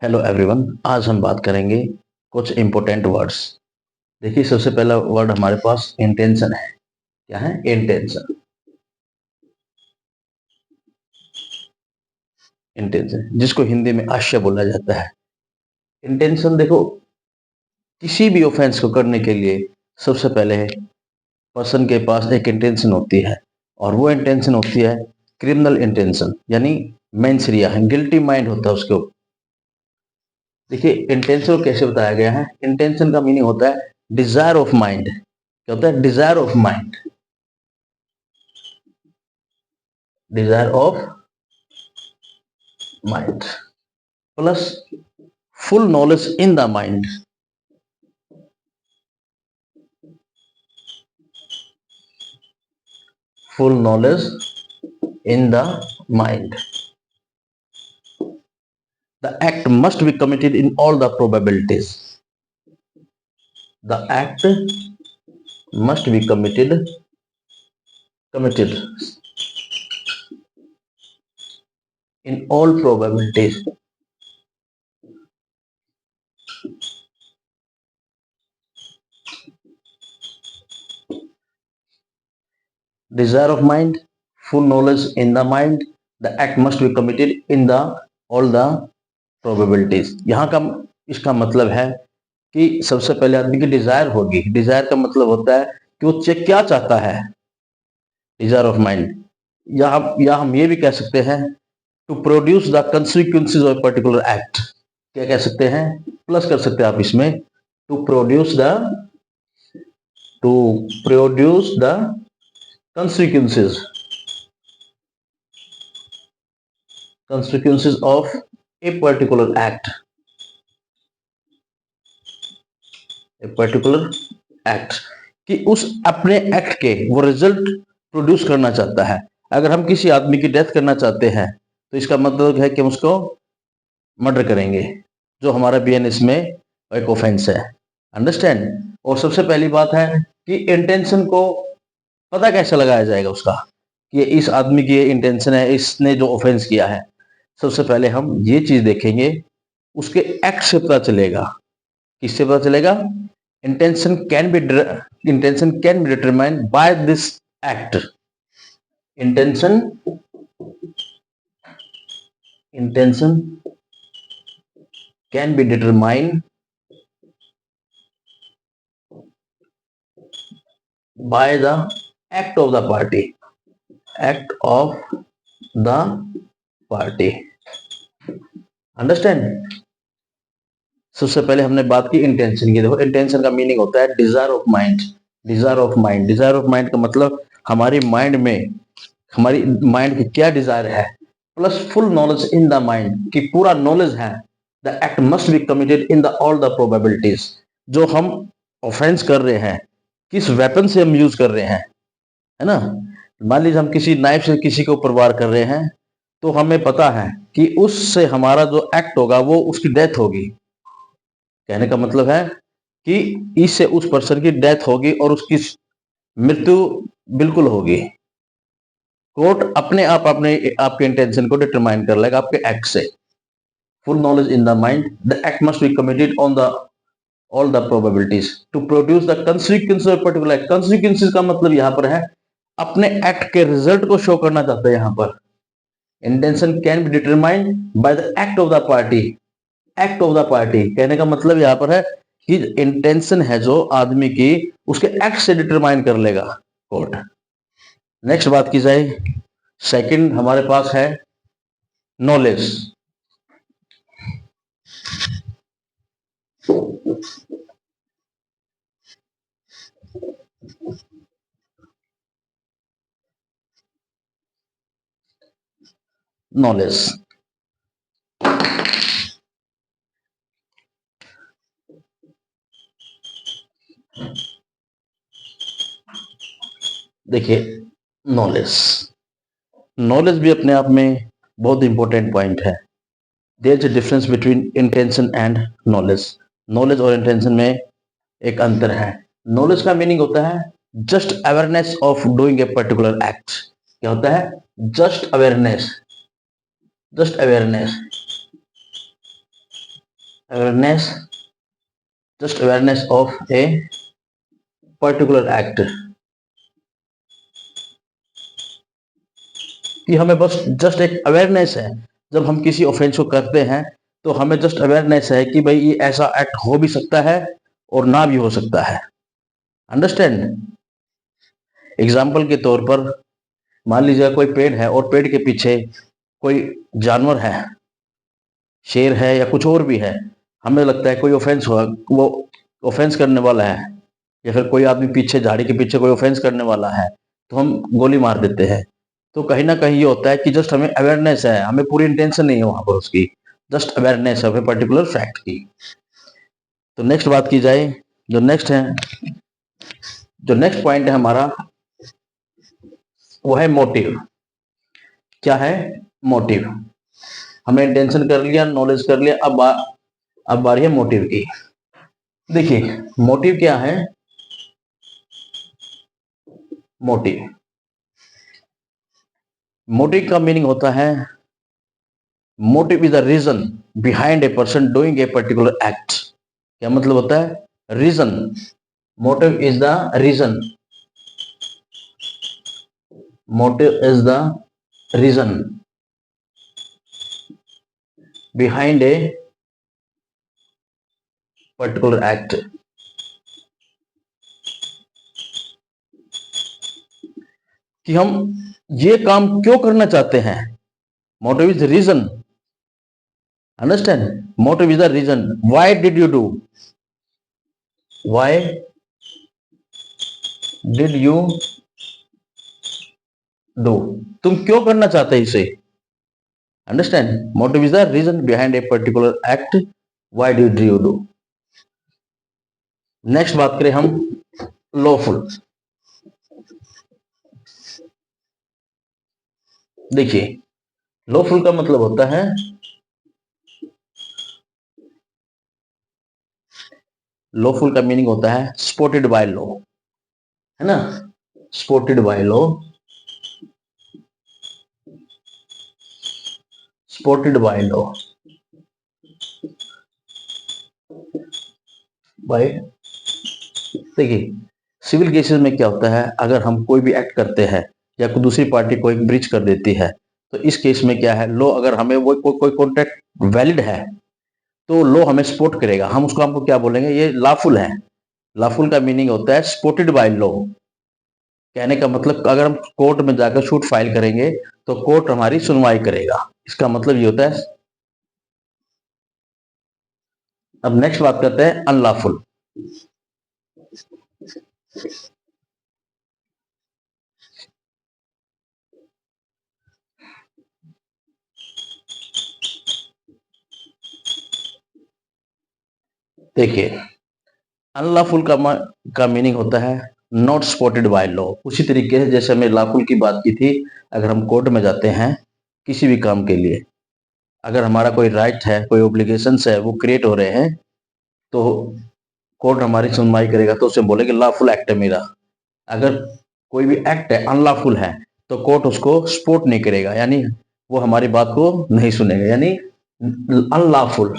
Hello everyone. आज हम बात करेंगे कुछ इंपॉर्टेंट वर्ड्स। देखिए, सबसे पहला वर्ड हमारे पास इंटेंशन है। क्या है? इंटेंशन। इंटेंशन जिसको हिंदी में आशय बोला जाता है। इंटेंशन देखो, किसी भी ऑफेंस को करने के लिए सबसे पहले पर्सन के पास एक इंटेंशन होती है, और वो इंटेंशन होती है क्रिमिनल इंटेंशन, यानी मेंसरिया है, गिल्टी माइंड होता है उसके ऊपर। देखिए, इंटेंशन को कैसे बताया गया है। इंटेंशन का मीनिंग होता है डिजायर ऑफ माइंड। क्या होता है? Desire of mind. Desire of mind plus full knowledge in the mind. Full knowledge in the mind. The act must be committed in all the probabilities. The act must be committed in all probabilities. Desire of mind, full knowledge in the mind. The act must be committed in the all the probabilities. यहाँ का इसका मतलब है कि सबसे पहले आदमी की डिजायर होगी। डिजायर का मतलब होता है कि वो चेक क्या चाहता है। डिजायर ऑफ माइंड, या हम ये भी कह सकते हैं to produce the consequences of particular act. क्या कह सकते हैं? प्लस कर सकते हैं आप इसमें, to produce the consequences of a particular act. कि उस अपने एक्ट के वो रिजल्ट प्रोड्यूस करना चाहता है। अगर हम किसी आदमी की डेथ करना चाहते हैं तो इसका मतलब है कि हम उसको मर्डर करेंगे, जो हमारा बीएनएस में एक ऑफेंस है। अंडरस्टैंड? और सबसे पहली बात है कि इंटेंशन को पता कैसे लगाया जाएगा उसका, कि इस आदमी की ये इंटेंशन है, इसने जो ऑफेंस किया है। सबसे पहले हम ये चीज देखेंगे, उसके एक्ट से पता चलेगा। किससे पता चलेगा? Intention can be determined by this act. Intention can be determined by the act of the party. Understand? सबसे पहले हमने बात की इंटेंशन की। देखो, इंटेंशन का मीनिंग होता है desire of mind. Desire of mind का मतलब हमारी माइंड की क्या डिजायर है, plus full knowledge in the mind, कि पूरा नॉलेज है। The act must be committed in the all the probabilities. जो हम ऑफेंस कर रहे हैं, किस वेपन से हम यूज कर रहे हैं, है ना। मान लीजिए हम किसी नाइफ से किसी को ऊपर वार कर रहे हैं, तो हमें पता है कि उससे हमारा जो एक्ट होगा वो उसकी डेथ होगी। कहने का मतलब है कि इससे उस पर्सन की डेथ होगी और उसकी मृत्यु बिल्कुल होगी। कोर्ट अपने आपके इंटेंशन को डिटरमाइन कर लेगा आपके एक्ट से। Full knowledge in the mind, the act must be committed on the all the probabilities to produce the consequences of particular act. Consequences का मतलब यहाँ पर है अपने एक्ट के रिजल्ट को शो करना चाहता है। यहाँ पर intention can be determined by the act of the party. कहने का मतलब यहाँ पर है कि इंटेंशन है जो आदमी की, उसके एक्ट से डिटरमाइन कर लेगा कोर्ट। नेक्स्ट बात की जाए, सेकंड हमारे पास है नॉलेज। देखिए, नॉलेज भी अपने आप में बहुत इंपॉर्टेंट पॉइंट है। There is a difference between intention and knowledge. Knowledge और इंटेंशन में एक अंतर है। नॉलेज का मीनिंग होता है just awareness of doing a particular act. क्या होता है? Just awareness. Awareness, just awareness of a particular act, कि हमें बस जस्ट एक अवेयरनेस है। जब हम किसी ऑफेंस को करते हैं तो हमें जस्ट अवेयरनेस है कि भाई ये ऐसा एक्ट हो भी सकता है और ना भी हो सकता है। अंडरस्टैंड? एग्जाम्पल के तौर पर मान लीजिए कोई पेड़ है और पेड़ के पीछे कोई जानवर है, शेर है या कुछ और भी है, हमें लगता है कोई ऑफेंस हुआ, वो ऑफेंस करने वाला है, या फिर कोई आदमी पीछे झाड़ी के पीछे कोई ऑफेंस करने वाला है, तो हम गोली मार देते हैं। तो कहीं ना कहीं ये होता है कि जस्ट हमें अवेयरनेस है, हमें पूरी इंटेंशन नहीं है वहां पर उसकी, जस्ट अवेयरनेस है पर्टिकुलर फैक्ट की। तो नेक्स्ट बात की जाए, जो नेक्स्ट है, जो नेक्स्ट पॉइंट है हमारा, वो है मोटिव। क्या है? मोटिव। हमने इंटेंशन कर लिया, नॉलेज कर लिया, अब बारी है मोटिव की। देखिए मोटिव क्या है? मोटिव, मोटिव का मीनिंग होता है, motive is the reason behind a person doing a particular act. क्या मतलब होता है? Reason, motive is the reason, motive is the reason behind a particular act. कि हम ये काम क्यों करना चाहते हैं, motive is reason. Understand? Motive is the reason, why did you do, why did you do, तुम क्यों करना चाहते हैं इसे। Understand? Motive is the reason behind a particular act, why did you do. Next बात करें हम लॉफुल। देखिए लॉफुल का मतलब होता है, लॉफुल का मीनिंग होता है सपोर्टेड बाय लॉ, है ना, supported by law, supported by law, by. देखिए सिविल केसेस में क्या होता है, अगर हम कोई भी एक्ट करते हैं या कोई दूसरी पार्टी कोई ब्रीच कर देती है, तो इस केस में क्या है, लॉ अगर हमें वो कोई कॉन्ट्रैक्ट वैलिड है तो लॉ हमें सपोर्ट करेगा, हम उसको हमको क्या बोलेंगे, ये लॉफुल है। लॉफुल का मीनिंग होता है सपोर्टेड बाय लॉ। कहने का मतलब अगर हम कोर्ट में जाकर सूट फाइल करेंगे तो कोर्ट हमारी सुनवाई करेगा, इसका मतलब ये होता है। अब नेक्स्ट बात करते हैं अनलॉफुल। देखिए अनलॉफुल का मीनिंग होता है नॉट सपोर्टेड बाय लॉ। उसी तरीके से जैसे हमने लॉफुल की बात की थी, अगर हम कोर्ट में जाते हैं किसी भी काम के लिए, अगर हमारा कोई राइट है, कोई ओब्लिगेशंस है वो क्रिएट हो रहे हैं, तो कोर्ट हमारी सुनवाई करेगा, तो उसे बोलेंगे लॉफुल एक्ट है मेरा। अगर कोई भी एक्ट है अनलॉफुल है तो कोर्ट उसको सपोर्ट नहीं करेगा, यानी वो हमारी बात को नहीं सुनेगा, यानी unlawful.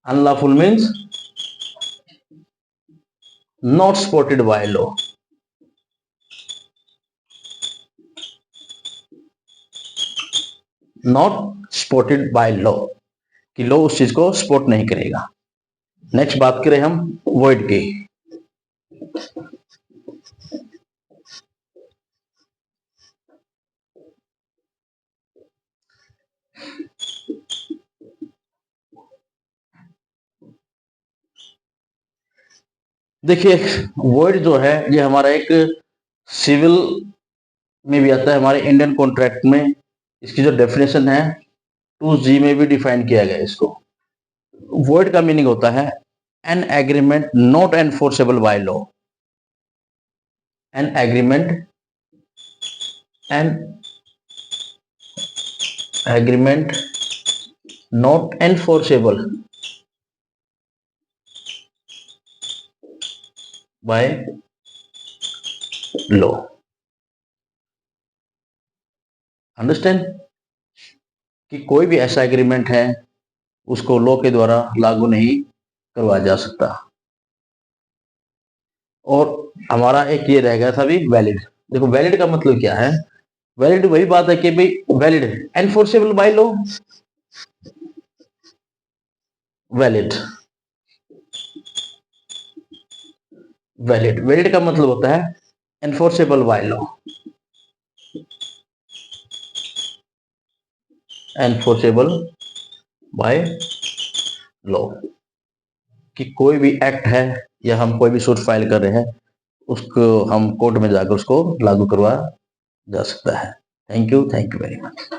Unlawful means not supported by law, not supported by law, कि लॉ उस चीज को सपोर्ट नहीं करेगा। नेक्स्ट बात करें हम वॉइड की। देखिए वॉइड जो है ये हमारा एक सिविल में भी आता है, हमारे इंडियन कॉन्ट्रैक्ट में इसकी जो डेफिनेशन है 2G में भी डिफाइन किया गया है इसको। वॉइड का मीनिंग होता है an agreement not enforceable by law, an agreement, an agreement not enforceable by law. Understand? कि कोई भी ऐसा एग्रीमेंट है उसको लॉ के द्वारा लागू नहीं करवाया जा सकता। और हमारा एक ये रह गया था भी वैलिड। देखो वैलिड का मतलब क्या है? वैलिड वही बात है कि भाई valid enforceable by law. Valid valid valid का मतलब होता है enforceable by law. Enforceable by law कि कोई भी एक्ट है या हम कोई भी सूट फाइल कर रहे हैं उसको हम कोर्ट में जाकर उसको लागू करवा जा सकता है। Thank you very much.